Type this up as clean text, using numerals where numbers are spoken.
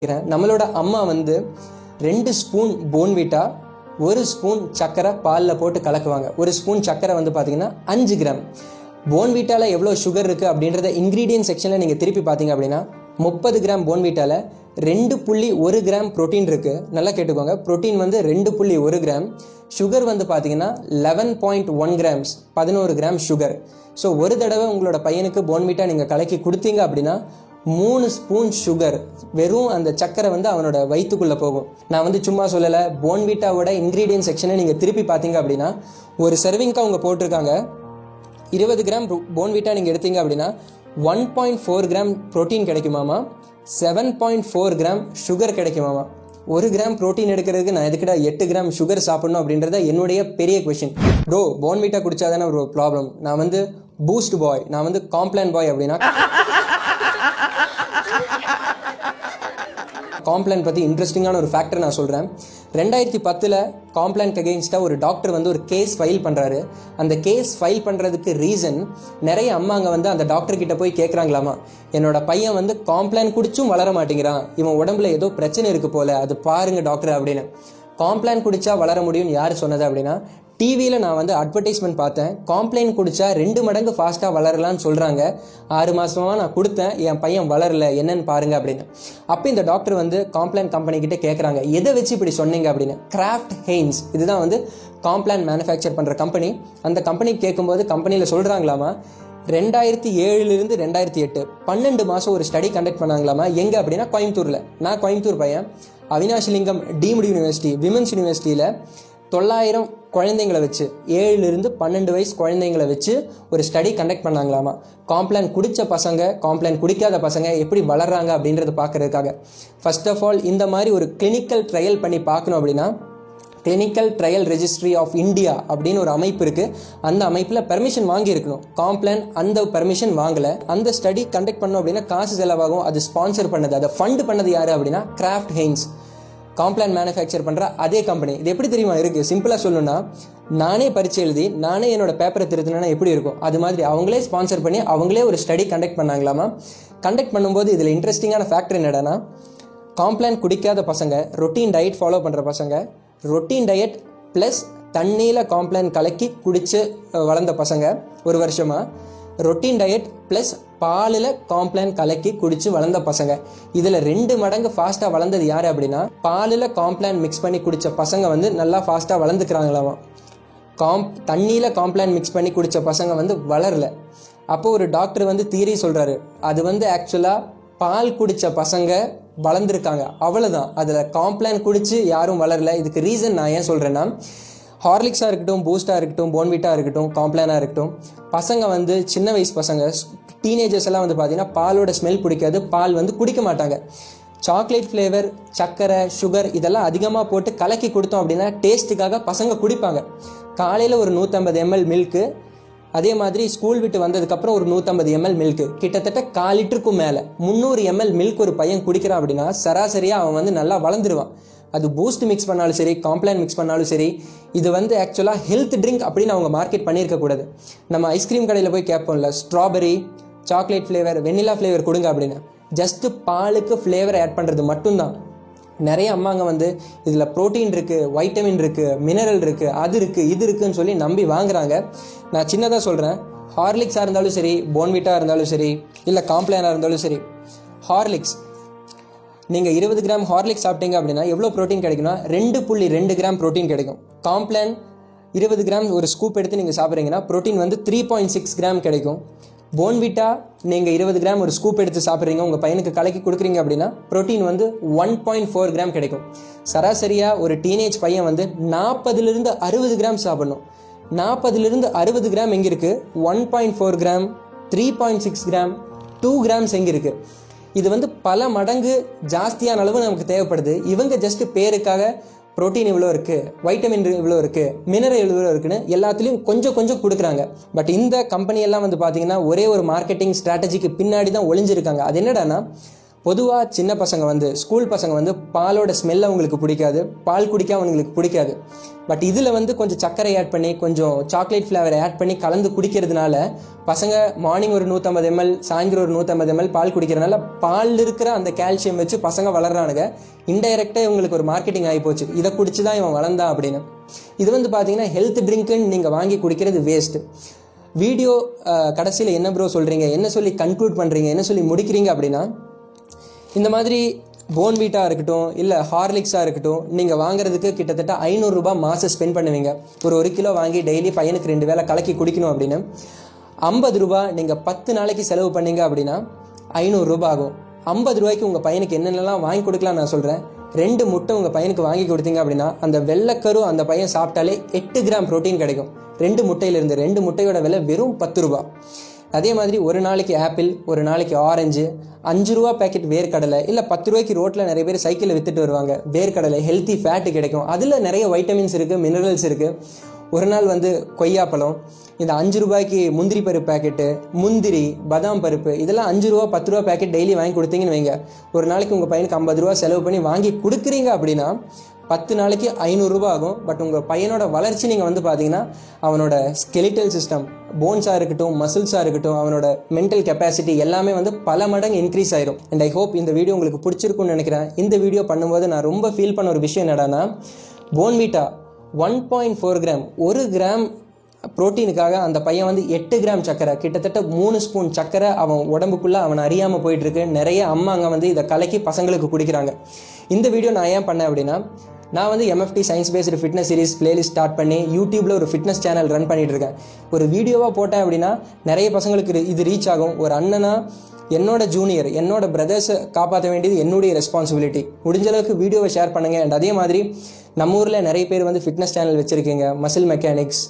நம்மளோட அம்மா வந்து 2 ஸ்பூன் போன்விட்டா 1 ஸ்பூன் சர்க்கரை பாலில் போட்டு கலக்குவாங்க. 1 ஸ்பூன் சர்க்கரை வந்து பார்த்தீங்கன்னா 5 கிராம். போன்விட்டாவில் எவ்வளோ சுகர் இருக்குது அப்படின்றத இன்க்ரீடியன்ட் செக்ஷனில் நீங்கள் திருப்பி பார்த்தீங்க அப்படின்னா 30 கிராம் போன்விட்டாவில் 2.1 கிராம் ப்ரோட்டீன் இருக்குது. நல்லா கேட்டுக்கோங்க, ப்ரோட்டீன் வந்து 2.1 கிராம். சுகர் வந்து பார்த்தீங்கன்னா 11.1 கிராம்ஸ், 11 கிராம் சுகர். ஸோ ஒரு தடவை உங்களோட பையனுக்கு போன்விட்டா நீங்கள் கலக்கி கொடுத்தீங்க அப்படின்னா 3 ஸ்பூன் சுகர், வெறும் அந்த சக்கரை வந்து அவனோட வயிற்றுக்குள்ளே போகும். நான் வந்து சும்மா சொல்லலை, போன்விட்டாவோட இன்க்ரீடியன்ட் செக்ஷனை நீங்கள் திருப்பி பார்த்தீங்க அப்படின்னா ஒரு சர்விங்க்கு அவங்க போட்டிருக்காங்க 20 கிராம் போன்விட்டா நீங்கள் எடுத்தீங்க அப்படின்னா 1.4 கிராம் ப்ரோட்டீன் கிடைக்குமாமா, 7.4 கிராம் சுகர் கிடைக்குமாமா. 1 கிராம் ப்ரோட்டீன் எடுக்கிறதுக்கு நான் எதுக்கிட்ட 8 கிராம் சுகர் சாப்பிடணும் அப்படின்றத என்னுடைய பெரிய கொஷின். ப்ரோ போன்விட்டா குடிச்சாதானே ஒரு ப்ராப்ளம், நான் வந்து பூஸ்ட் பாய், நான் வந்து காம்ப்ளான் பாய் அப்படின்னா காம்ப்ளான் பற்றி இன்ட்ரெஸ்டிங்கான ஒரு ஃபேக்டர் நான் சொல்கிறேன். 2010 காம்ப்ளான்க்கு அகெயின்ஸ்டாக ஒரு டாக்டர் வந்து ஒரு கேஸ் ஃபைல் பண்ணுறாரு. அந்த கேஸ் ஃபைல் பண்ணுறதுக்கு ரீசன், நிறைய அம்மாங்க வந்து அந்த டாக்டர் கிட்ட போய் கேட்குறாங்களாமா, என்னோட பையன் வந்து காம்ப்ளான் குடிச்சும் வளர மாட்டேங்கிறான், இவன் உடம்புல ஏதோ பிரச்சனை இருக்குது போல, அது பாருங்க டாக்டர் அப்படின்னு. காம்ப்ளான் குடிச்சா வளர முடியும்னு யார் சொன்னது அப்படின்னா, டிவியில் நான் வந்து அட்வர்டைஸ்மெண்ட் பார்த்தேன், காம்ப்ளான் குடித்தா 2 மடங்கு ஃபாஸ்ட்டாக வளரலான்னு சொல்கிறாங்க. 6 மாதமாக நான் கொடுத்தேன், என் பையன் வளரல, என்னன்னு பாருங்க அப்படின்னு. அப்போ இந்த டாக்டர் வந்து காம்ப்ளான் கம்பெனிக்கிட்ட கேட்குறாங்க, எதை வச்சு இப்படி சொன்னீங்க அப்படின்னு. கிராஃப்ட் ஹெய்ன்ஸ், இதுதான் வந்து காம்ப்ளான் மேனுஃபேக்சர் பண்ணுற கம்பெனி. அந்த கம்பெனிக்கு கேட்கும்போது கம்பெனியில் சொல்கிறாங்களாமா, 2007 - 2008 12 மாதம் ஒரு ஸ்டடி கண்டக்ட் பண்ணாங்களாமா. எங்கே அப்படின்னா கோயம்புத்தூரில். நான் கோயம்புத்தூர் பையன். அவினாஷிலிங்கம் டீம்டு யூனிவர்சிட்டி, விமென்ஸ் யூனிவர்சிட்டியில் 900 குழந்தைங்களை வச்சு, 7 - 12 வயசு குழந்தைங்களை வச்சு ஒரு ஸ்டடி கண்டக்ட் பண்ணாங்களாமா. காம்ப்ளான் குடித்த பசங்க, காம்ப்ளான் குடிக்காத பசங்க எப்படி வளர்றாங்க அப்படின்றத பார்க்கறதுக்காக. ஃபர்ஸ்ட் ஆஃப் ஆல் இந்த மாதிரி ஒரு கிளினிக்கல் ட்ரையல் பண்ணி பார்க்கணும் அப்படின்னா clinical trial registry of India அப்படின்னு ஒரு அமைப்பு இருக்குது. அந்த அமைப்பில் பெர்மிஷன் வாங்கியிருக்கணும். காம்ப்ளான் அந்த பெர்மிஷன் வாங்கலை. அந்த ஸ்டடி கண்டக்ட் பண்ணோம் அப்படின்னா காசு செலவாகும். அது ஸ்பான்சர் பண்ணது, அதை ஃபண்ட் பண்ணது யார் அப்படின்னா கிராஃப்ட் ஹெய்ன்ஸ், காம்ப்ளான் மேனுஃபேக்சர் பண்ணுற அதே கம்பெனி. இது எப்படி தெரியுமா இருக்குது? சிம்பிளாக சொல்லணும்னா, நானே பரீட்சை எழுதி நானே என்னோட பேப்பரை திருத்தினா எப்படி இருக்கும், அது மாதிரி அவங்களே ஸ்பான்சர் பண்ணி அவங்களே ஒரு ஸ்டடி கண்டக்ட் பண்ணாங்களாமா. கண்டக்ட் பண்ணும்போது இதில் இன்ட்ரெஸ்டிங்கான ஃபேக்டர் என்னடானா, காம்ப்ளான் குடிக்காத பசங்க, ரொட்டீன் டயட் ஃபாலோ பண்ணுற பசங்க, ரொட்டீன் டயட் ப்ளஸ் தண்ணியில் காம்ப்ளான் கலக்கி குடித்து வளர்ந்த பசங்க ஒரு வருஷமாக, ரொட்டீன் டயட் ப்ளஸ் பாலில் காம்ப்ளான் கலக்கி குடித்து வளர்ந்த பசங்க, இதில் 2 மடங்கு ஃபாஸ்ட்டாக வளர்ந்தது யார் அப்படின்னா, பாலில் காம்ப்ளான் மிக்ஸ் பண்ணி குடித்த பசங்க வந்து நல்லா ஃபாஸ்ட்டாக வளர்ந்துக்கிறாங்களாமா. தண்ணியில் காம்ப்ளான் மிக்ஸ் பண்ணி குடித்த பசங்க வந்து வளரல. அப்போது ஒரு டாக்டர் வந்து தியரி சொல்கிறாரு, அது வந்து ஆக்சுவலாக பால் குடித்த பசங்க வளர்ந்துருக்காங்க, அவ்வளோதான். அதில் காம்ப்ளான் குடித்து யாரும் வளரல. இதுக்கு ரீசன் நான் ஏன் சொல்கிறேன்னா, ஹார்லிக்ஸாக இருக்கட்டும், பூஸ்ட்டாக இருக்கட்டும், போன்விட்டா இருக்கட்டும், காம்ப்ளானாக இருக்கட்டும், பசங்க வந்து சின்ன வயசு பசங்க, டீனேஜர்ஸ் எல்லாம் வந்து பார்த்தீங்கன்னா பாலோட ஸ்மெல் பிடிக்காது, பால் வந்து குடிக்க மாட்டாங்க. சாக்லேட் ஃப்ளேவர், சர்க்கரை, சுகர் இதெல்லாம் அதிகமாக போட்டு கலக்கி கொடுத்தோம் அப்படின்னா டேஸ்ட்டுக்காக பசங்க குடிப்பாங்க. காலையில் ஒரு 150 ml மில்க்கு, அதே மாதிரி ஸ்கூல் விட்டு வந்ததுக்கப்புறம் ஒரு 150 ml மில்க்கு, கிட்டத்தட்ட 1/4 லிட்டருக்கும் மேலே 300 ml மில்க் ஒரு பையன் குடிக்கிறான் அப்படின்னா சராசரியாக அவன் வந்து நல்லா வளர்ந்துருவான். அது பூஸ்ட் மிக்ஸ் பண்ணாலும் சரி, காம்ப்ளான் மிக்ஸ் பண்ணாலும் சரி, இது வந்து ஆக்சுவலாக ஹெல்த் ட்ரிங்க் அப்படின்னு அவங்க மார்க்கெட் பண்ணியிருக்கக்கூடாது. நம்ம ஐஸ்கிரீம் கடையில் போய் கேட்போம்ல, strawberry, chocolate flavour, vanilla flavour கொடுங்க அப்படின்னு. ஜஸ்ட்டு பாலுக்கு ஃப்ளேவர் ஆட் பண்ணுறது மட்டும்தான். நிறைய அம்மாங்க வந்து இதில் ப்ரோட்டீன் இருக்குது, வைட்டமின் இருக்குது, மினரல் இருக்குது, அது இருக்குது, இது இருக்குதுன்னு சொல்லி நம்பி வாங்குறாங்க. நான் சின்னதாக சொல்கிறேன், ஹார்லிக்ஸாக இருந்தாலும் சரி, போன்விட்டா இருந்தாலும் சரி, இல்லை காம்ப்ளானாக இருந்தாலும் சரி, ஹார்லிக்ஸ் நீங்கள் 20 கிராம் ஹார்லிக்ஸ் சாப்பிட்டீங்க அப்படின்னா எவ்வளோ ப்ரோட்டீன் கிடைக்குன்னா 2.2 கிராம் ப்ரோட்டீன் கிடைக்கும். காம்ப்ளான் 20 கிராம் ஒரு ஸ்கூப் எடுத்து நீங்கள் சாப்பிட்றீங்கன்னா ப்ரோட்டீன் வந்து 3.6 கிராம் கிடைக்கும். போன்விட்டா நீங்கள் 20 கிராம் ஒரு ஸ்கூப் எடுத்து சாப்பிட்றீங்க, உங்கள் பையனுக்கு கலக்கி கொடுக்குறீங்க அப்படின்னா ப்ரோட்டீன் வந்து 1.4 கிராம் கிடைக்கும். சராசரியாக ஒரு டீனேஜ் பையன் வந்து 40 - 60 கிராம் சாப்பிடணும். 40 - 60 கிராம் எங்கே இருக்குது? 1.4 கிராம், 3.6 கிராம், 2 கிராம்ஸ் எங்கே இருக்குது? இது வந்து பல மடங்கு ஜாஸ்தியான அளவு நமக்கு தேவைப்படுது. இவங்க ஜஸ்ட் பேருக்காக ப்ரோட்டீன் இவ்வளோ இருக்குது, வைட்டமின் இவ்வளோ இருக்குது, மினரல் இவ்வளோ இருக்குன்னு எல்லாத்துலேயும் கொஞ்சம் கொஞ்சம் கொடுக்குறாங்க. பட் இந்த கம்பெனியெல்லாம் வந்து பார்த்திங்கன்னா ஒரே ஒரு மார்க்கெட்டிங் ஸ்ட்ராட்டஜிக்கு பின்னாடி தான் ஒளிஞ்சிருக்காங்க. அது என்னடானா, பொதுவாக சின்ன பசங்க வந்து ஸ்கூல் பசங்க வந்து பாலோட ஸ்மெல் அவங்களுக்கு பிடிக்காது, பால் குடிக்க அவங்களுக்கு பிடிக்காது. பட் இதில் வந்து கொஞ்சம் சர்க்கரை ஆட் பண்ணி கொஞ்சம் சாக்லேட் ஃப்ளேவரை ஆட் பண்ணி கலந்து குடிக்கிறதுனால பசங்க மார்னிங் ஒரு 150 ml சாயந்தரம் ஒரு 150 ml பால் குடிக்கிறதுனால பால் இருக்கிற அந்த கால்சியம் வச்சு பசங்க வளர்றானுங்க. இன்டைரக்டாக இவங்களுக்கு ஒரு மார்க்கெட்டிங் ஆகி போச்சு, இதை குடிச்சு தான் இவன் வளர்ந்தான் அப்படின்னு. இது வந்து பார்த்தீங்கன்னா ஹெல்த் ட்ரிங்க்குன்னு நீங்கள் வாங்கி குடிக்கிறது வேஸ்ட்டு. வீடியோ கடைசியில் என்ன ப்ரோ சொல்கிறீங்க, என்ன சொல்லி கன்க்ளூட் பண்ணுறீங்க, என்ன சொல்லி முடிக்கிறீங்க அப்படின்னா, இந்த மாதிரி போன்வீட்டா இருக்கட்டும் இல்லை ஹார்லிக்ஸாக இருக்கட்டும் நீங்கள் வாங்குறதுக்கு கிட்டத்தட்ட 500 ரூபாய் மாதம் ஸ்பெண்ட் பண்ணுவீங்க. ஒரு கிலோ வாங்கி டெய்லி பையனுக்கு 2 வேளை கலக்கி குடிக்கணும் அப்படின்னு 50 ரூபாய் நீங்கள் 10 நாளைக்கு செலவு பண்ணீங்க அப்படின்னா 500 ரூபாய் ஆகும். 50 ரூபாய்க்கு உங்கள் பையனுக்கு என்னென்னலாம் வாங்கி கொடுக்கலாம் நான் சொல்கிறேன். 2 முட்டை உங்கள் பையனுக்கு வாங்கி கொடுத்தீங்க அப்படின்னா அந்த வெள்ளைக்கரு அந்த பையன் சாப்பிட்டாலே 8 கிராம் ப்ரோட்டீன் கிடைக்கும் 2 முட்டையிலிருந்து. 2 முட்டையோட விலை வெறும் 10 ரூபாய். அதே மாதிரி ஒரு நாளைக்கு ஆப்பிள், ஒரு நாளைக்கு ஆரஞ்சு, 5 ரூபா பேக்கெட் வேர்க்கடலை, இல்லை 10 ரூபாய்க்கு ரோட்டில் நிறைய பேர் சைக்கிளில் விற்றுட்டு வருவாங்க. வேர்க்கடலை ஹெல்த்தி ஃபேட்டு கிடைக்கும், அதில் நிறைய வைட்டமின்ஸ் இருக்குது, மினரல்ஸ் இருக்குது. ஒரு நாள் வந்து கொய்யாப்பழம், இந்த 5 ரூபாய்க்கு முந்திரி பருப்பு பேக்கெட்டு, முந்திரி, பதாம் பருப்பு, இதெல்லாம் 5 ரூபா 10 ரூபா பேக்கெட் டெய்லி வாங்கி கொடுத்தீங்கன்னு வைங்க. ஒரு நாளைக்கு உங்கள் பையனுக்கு 50 ரூபா செலவு பண்ணி வாங்கி கொடுக்குறீங்க அப்படின்னா 10 நாளைக்கு 500 ரூபாய் ஆகும். பட் உங்கள் பையனோட வளர்ச்சி நீங்கள் வந்து பார்த்தீங்கன்னா அவனோட ஸ்கெலிட்டல் சிஸ்டம், போன்ஸாக இருக்கட்டும், மசில்ஸாக இருக்கட்டும், அவனோட மென்டல் கெப்பாசிட்டி எல்லாமே வந்து பல மடங்கு இன்க்ரீஸ் ஆயிரும். அண்ட் ஐ ஹோப் இந்த வீடியோ உங்களுக்கு பிடிச்சிருக்குன்னு நினைக்கிறேன். இந்த வீடியோ பண்ணும்போது நான் ரொம்ப ஃபீல் பண்ண ஒரு விஷயம் என்னடானா, போன்வீட்டா 1.4 கிராம், 1 கிராம் ப்ரோட்டீனுக்காக அந்த பையன் வந்து 8 கிராம் சக்கரை, கிட்டத்தட்ட 3 ஸ்பூன் சக்கரை அவன் உடம்புக்குள்ளே அவன் அறியாமல் போயிட்டுருக்கு. நிறைய அம்மாங்க வந்து இதை கலக்கி பசங்களுக்கு குடிக்கிறாங்க. இந்த வீடியோ நான் ஏன் பண்ணேன் அப்படின்னா, நான் வந்து MFT science based fitness series playlist start பண்ணி யூடியூப்பில் ஒரு ஃபிட்னஸ் சேனல் ரன் பண்ணிட்டு இருக்கேன். ஒரு வீடியோவாக போட்டேன் அப்படின்னா நிறைய பசங்களுக்கு இது ரீச் ஆகும். ஒரு அண்ணனா என்னோட ஜூனியர், என்னோட பிரதர்ஸை காப்பாற்ற வேண்டியது என்னுடைய ரெஸ்பான்சிபிலிட்டி. முடிஞ்ச அளவுக்கு வீடியோவை ஷேர் பண்ணுங்கள். அண்ட் அதே மாதிரி நம்ம ஊரில் நிறைய பேர் வந்து ஃபிட்னஸ் சேனல் வச்சுருக்கீங்க, மசில் மெக்கானிக்ஸ்,